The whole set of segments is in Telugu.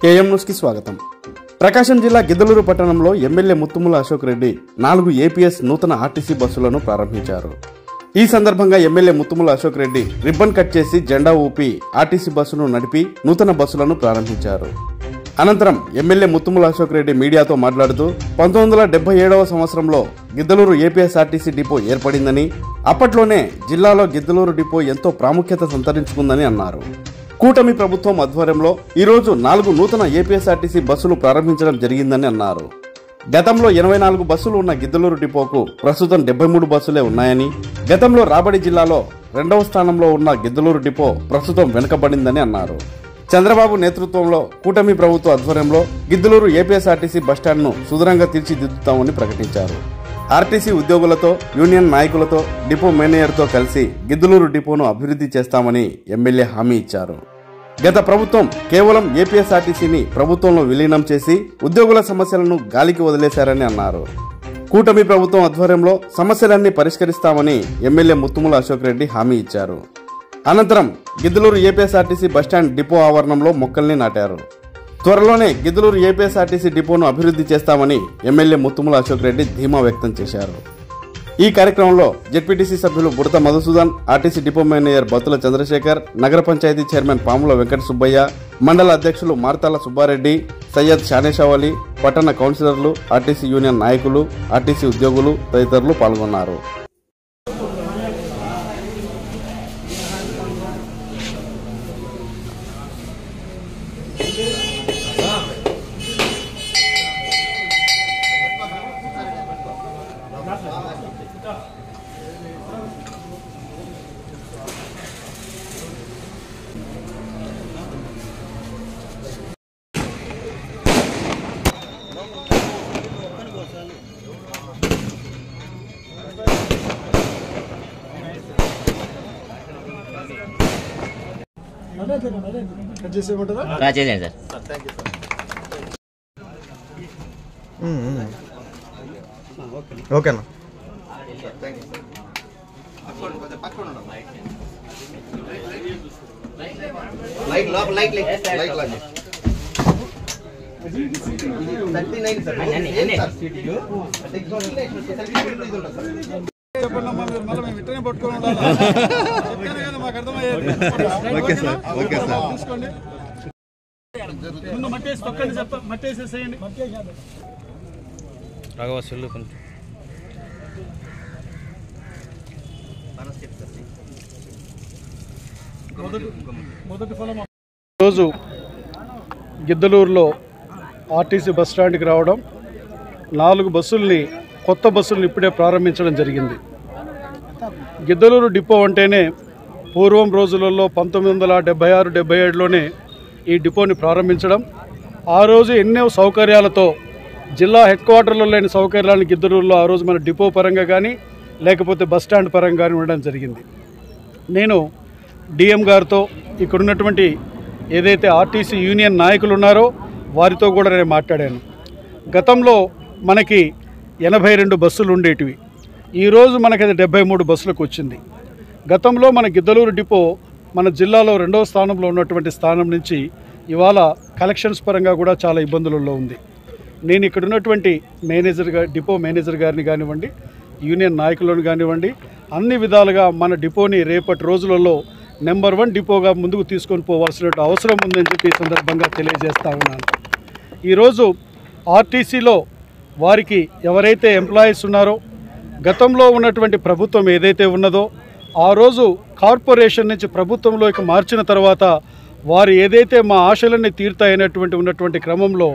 కేఎం న్యూస్ కి స్వాగతం. ప్రకాశం జిల్లా గిద్దలూరు పట్టణంలో ఎమ్మెల్యే ముత్తుముల అశోక్ రెడ్డి 4 ఏపీఎస్ నూతన ఆర్టీసీ బస్సులను ప్రారంభించారు. ఈ సందర్భంగా MLA Muthumula Ashok Reddy ribbon cut చేసి జెండా ఊపి ఆర్టీసీ బస్సును నడిపి నూతన బస్సులను ప్రారంభించారు. అనంతరం ఎమ్మెల్యే ముత్తుముల అశోక్ రెడ్డి మీడియాతో మాట్లాడుతూ 1977వ సంవత్సరంలో గిద్దలూరు ఏపీఎస్ ఆర్టీసీ డిపో ఏర్పడిందని, అప్పట్లోనే జిల్లాలో గిద్దలూరు డిపో ఎంతో ప్రాముఖ్యత సంతరించుకుందని అన్నారు. కూటమి ప్రభుత్వం ఆధ్వర్యంలో ఈరోజు 4 నూతన ఏపీఎస్ఆర్టీసీ బస్సులు ప్రారంభించడం జరిగిందని అన్నారు. గతంలో 84 బస్సులు ఉన్న గిద్దలూరు డిపోకు ప్రస్తుతం 73 బస్సులే ఉన్నాయని, గతంలో రాబడి జిల్లాలో 2వ స్థానంలో ఉన్న గిద్దలూరు డిపో ప్రస్తుతం వెనుకబడిందని అన్నారు. చంద్రబాబు నేతృత్వంలో కూటమి ప్రభుత్వ ఆధ్వర్యంలో గిద్దలూరు ఏపీఎస్ఆర్టీసీ బస్టాండ్ను సుదూరంగా తీర్చిదిద్దుతామని ప్రకటించారు. ఆర్టీసీ ఉద్యోగులతో, యూనియన్ నాయకులతో, డిపో మేనేజర్తో కలిసి గిద్దలూరు డిపోను అభివృద్ధి చేస్తామని ఎమ్మెల్యే హామీ ఇచ్చారు. గత ప్రభుత్వం కేవలం ఏపీఎస్ఆర్టీసీని ప్రభుత్వంలో విలీనం చేసి ఉద్యోగుల సమస్యలను గాలికి వదిలేశారని అన్నారు. కూటమి ప్రభుత్వం ఆధ్వర్యంలో సమస్యలన్నీ పరిష్కరిస్తామని ఎమ్మెల్యే ముత్తుముల అశోక్ రెడ్డి హామీ ఇచ్చారు. అనంతరం గిద్దలూరు ఏపీఎస్ఆర్టీసీ బస్టాండ్ డిపో ఆవరణంలో మొక్కల్ని నాటారు. త్వరలోనే గిద్దలూరు ఏపీఎస్ఆర్టీసీ డిపోను అభివృద్ధి చేస్తామని ఎమ్మెల్యే ముత్తుముల అశోక్ రెడ్డి ధీమా వ్యక్తం చేశారు. ఈ కార్యక్రమంలో జెడ్పీటీసీ సభ్యులు Budata Madhusudan, RTC depot manager Battula Chandrasekhar, నగర పంచాయతీ చైర్మన్ పాముల వెంకట సుబ్బయ్య, మండల అధ్యక్షులు మార్తాల సుబ్బారెడ్డి, సయ్యద్ షానేషావలి, పట్టణ కౌన్సిలర్లు, ఆర్టీసీ యూనియన్ నాయకులు, ఆర్టీసీ ఉద్యోగులు తదితరులు పాల్గొన్నారు. చేసేయండి సార్. ఓకేనా. రోజు గిద్దలూరులో ఆర్టీసీ బస్ స్టాండ్కి రావడం, 4 బస్సుల్ని, కొత్త బస్సుల్ని ఇప్పుడే ప్రారంభించడం జరిగింది. గిద్దలూరు డిపో అంటేనే పూర్వం రోజులలో 1976-77లోనే ఈ డిపోని ప్రారంభించడం, ఆ రోజు ఎన్నో సౌకర్యాలతో జిల్లా హెడ్ క్వార్టర్లో లేని సౌకర్యాలను గిద్దలూరులో ఆ రోజు మన డిపో పరంగా కానీ లేకపోతే బస్ స్టాండ్ పరంగా కానీ ఉండడం జరిగింది. నేను డిఎం గారితో, ఇక్కడ ఉన్నటువంటి ఏదైతే ఆర్టీసీ యూనియన్ నాయకులు ఉన్నారో వారితో కూడా నేను మాట్లాడాను. గతంలో మనకి 82 బస్సులు ఉండేటివి, ఈరోజు మనకి అది 73 బస్సులకు వచ్చింది. గతంలో మన గిద్దలూరు డిపో మన జిల్లాలో 2వ స్థానంలో ఉన్నటువంటి స్థానం నుంచి ఇవాళ కలెక్షన్స్ పరంగా కూడా చాలా ఇబ్బందులలో ఉంది. నేను ఇక్కడ ఉన్నటువంటి డిపో మేనేజర్ గారిని కానివ్వండి, యూనియన్ నాయకులను కానివ్వండి, అన్ని విధాలుగా మన డిపోని రేపటి రోజులలో నెంబర్ 1 డిపోగా ముందుకు తీసుకొని పోవాల్సిన అవసరం ఉందని చెప్పి ఈ సందర్భంగా తెలియజేస్తూ ఉన్నాను. ఈరోజు ఆర్టీసీలో వారికి ఎవరైతే ఎంప్లాయీస్ ఉన్నారో, గతంలో ఉన్నటువంటి ప్రభుత్వం ఏదైతే ఉన్నదో ఆ రోజు కార్పొరేషన్ నుంచి ప్రభుత్వంలోకి మార్చిన తర్వాత వారు ఏదైతే మా ఆశలన్నీ తీరుతాయనేటువంటి ఉన్నటువంటి క్రమంలో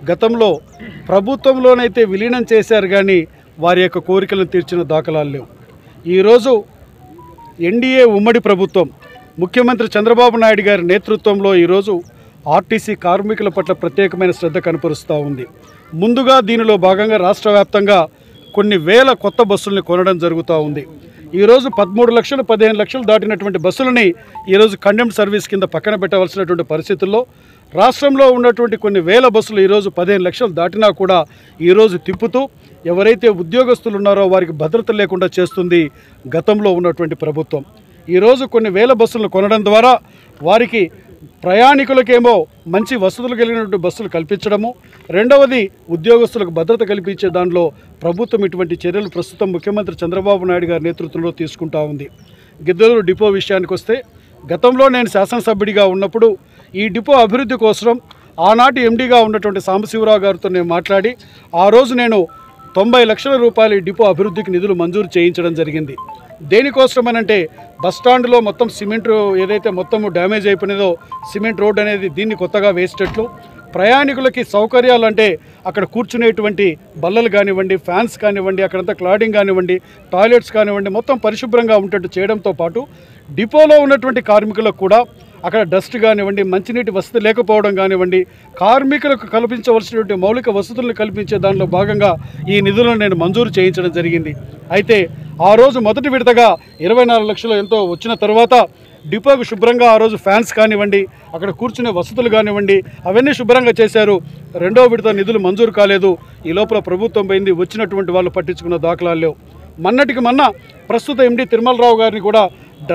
గతంలో ప్రభుత్వంలోనైతే విలీనం చేశారు, కానీ వారి యొక్క కోరికలను తీర్చిన దాఖలాలు లేవు. ఈరోజు ఎన్డీఏ ఉమ్మడి ప్రభుత్వం ముఖ్యమంత్రి చంద్రబాబు నాయుడు గారి నేతృత్వంలో ఈరోజు ఆర్టీసీ కార్మికుల పట్ల ప్రత్యేకమైన శ్రద్ధ కనపరుస్తూ ఉంది. ముందుగా దీనిలో భాగంగా రాష్ట్ర వ్యాప్తంగా కొన్ని వేల కొత్త బస్సుల్ని కొనడం జరుగుతూ ఉంది. ఈరోజు 13 లక్షలు 15 లక్షలు దాటినటువంటి బస్సులని ఈరోజు కండెమ్డ్ సర్వీస్ కింద పక్కన పెట్టవలసినటువంటి పరిస్థితుల్లో రాష్ట్రంలో ఉన్నటువంటి కొన్ని వేల బస్సులు ఈరోజు 15 లక్షలు దాటినా కూడా ఈరోజు తిప్పుతూ ఎవరైతే ఉద్యోగస్తులు ఉన్నారో వారికి భద్రత లేకుండా చేస్తుంది గతంలో ఉన్నటువంటి ప్రభుత్వం. ఈరోజు కొన్ని వేల బస్సులను కొనడం ద్వారా వారికి ప్రయాణికులకేమో మంచి వసతులు కలిగినటువంటి బస్సులు కల్పించడము, రెండవది ఉద్యోగస్తులకు భద్రత కల్పించే దానిలో ప్రభుత్వం ఇటువంటి చర్యలు ప్రస్తుతం ముఖ్యమంత్రి చంద్రబాబు నాయుడు గారి నేతృత్వంలో తీసుకుంటా ఉంది. గిద్దలూరు డిపో విషయానికి వస్తే, గతంలో నేను శాసనసభ్యుడిగా ఉన్నప్పుడు ఈ డిపో అభివృద్ధి కోసం ఆనాటి ఎండీగా ఉన్నటువంటి సాంబశివరావు గారితో నేను మాట్లాడి ఆ రోజు నేను 90 లక్షల రూపాయలు ఈ డిపో అభివృద్ధికి నిధులు మంజూరు చేయించడం జరిగింది. దేనికోసమనంటే బస్టాండ్లో మొత్తం సిమెంట్ ఏదైతే మొత్తం డ్యామేజ్ అయిపోయినదో సిమెంట్ రోడ్ అనేది దీన్ని కొత్తగా వేసేటట్లు, ప్రయాణికులకి సౌకర్యాలు అంటే అక్కడ కూర్చునేటువంటి బల్లలు కానివ్వండి, ఫ్యాన్స్ కానివ్వండి, అక్కడంతా క్లాడింగ్ కానివ్వండి, టాయిలెట్స్ కానివ్వండి, మొత్తం పరిశుభ్రంగా ఉండేట్టు చేయడంతో పాటు డిపోలో ఉన్నటువంటి కార్మికులకు కూడా అక్కడ డస్ట్ కానివ్వండి, మంచినీటి వసతి లేకపోవడం కానివ్వండి, కార్మికులకు కల్పించవలసినటువంటి మౌలిక వసతులను కల్పించే దానిలో భాగంగా ఈ నిధులను నేను మంజూరు చేయించడం జరిగింది. అయితే ఆ రోజు మొదటి విడతగా 24 లక్షలు ఎంతో వచ్చిన తర్వాత డిపోకు శుభ్రంగా ఆ రోజు ఫ్యాన్స్ కానివ్వండి, అక్కడ కూర్చునే వసతులు కానివ్వండి, అవన్నీ శుభ్రంగా చేశారు. రెండో విడత నిధులు మంజూరు కాలేదు. ఈ లోపల ప్రభుత్వం పోయింది, వచ్చినటువంటి వాళ్ళు పట్టించుకున్న దాఖలాలు లేవు. మొన్నటికి మొన్న ప్రస్తుత ఎండీ తిరుమలరావు గారిని కూడా,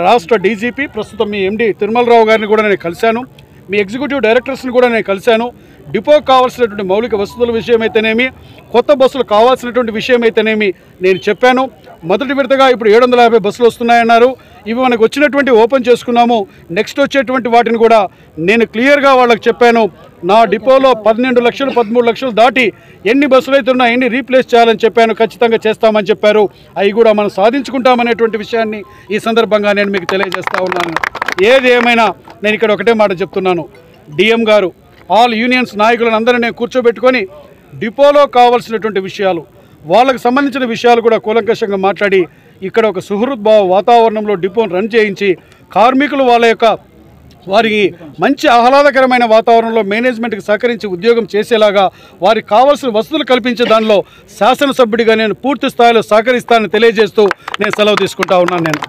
రాష్ట్ర డీజీపీ ప్రస్తుతం మీ ఎండీ తిరుమలరావు గారిని కూడా నేను కలిశాను, మీ ఎగ్జిక్యూటివ్ డైరెక్టర్స్ని కూడా నేను కలిశాను. డిపోకు కావాల్సినటువంటి మౌలిక వసతుల విషయమైతేనేమి, కొత్త బస్సులు కావాల్సినటువంటి విషయమైతేనేమి నేను చెప్పాను. మొదటి విడతగా ఇప్పుడు 750 బస్సులు వస్తున్నాయన్నారు. ఇవి మనకు వచ్చినటువంటి ఓపెన్ చేసుకున్నాము. నెక్స్ట్ వచ్చేటువంటి వాటిని కూడా నేను క్లియర్గా వాళ్ళకి చెప్పాను. నా డిపోలో 12 లక్షలు 13 లక్షలు దాటి ఎన్ని బస్సులు అయితే ఉన్నా ఎన్ని రీప్లేస్ చేయాలని చెప్పాను. ఖచ్చితంగా చేస్తామని చెప్పారు. అవి కూడా మనం సాధించుకుంటామనేటువంటి విషయాన్ని ఈ సందర్భంగా నేను మీకు తెలియజేస్తా ఉన్నాను. ఏది ఏమైనా నేను ఇక్కడ ఒకటే మాట చెప్తున్నాను. డిఎం గారు ఆల్ యూనియన్స్ నాయకులను అందరూ నేను కూర్చోబెట్టుకొని డిపోలో కావాల్సినటువంటి విషయాలు, వాళ్ళకు సంబంధించిన విషయాలు కూడా కూలంకషంగా మాట్లాడి ఇక్కడ ఒక సుహృద్భావ వాతావరణంలో డిపోను రన్ చేయించి కార్మికులు వారికి మంచి ఆహ్లాదకరమైన వాతావరణంలో మేనేజ్మెంట్కి సహకరించి ఉద్యోగం చేసేలాగా వారికి కావాల్సిన వసతులు కల్పించే దానిలో శాసనసభ్యుడిగా నేను పూర్తి స్థాయిలో సహకరిస్తానని తెలియజేస్తూ నేను సెలవు తీసుకుంటా ఉన్నాను. నేను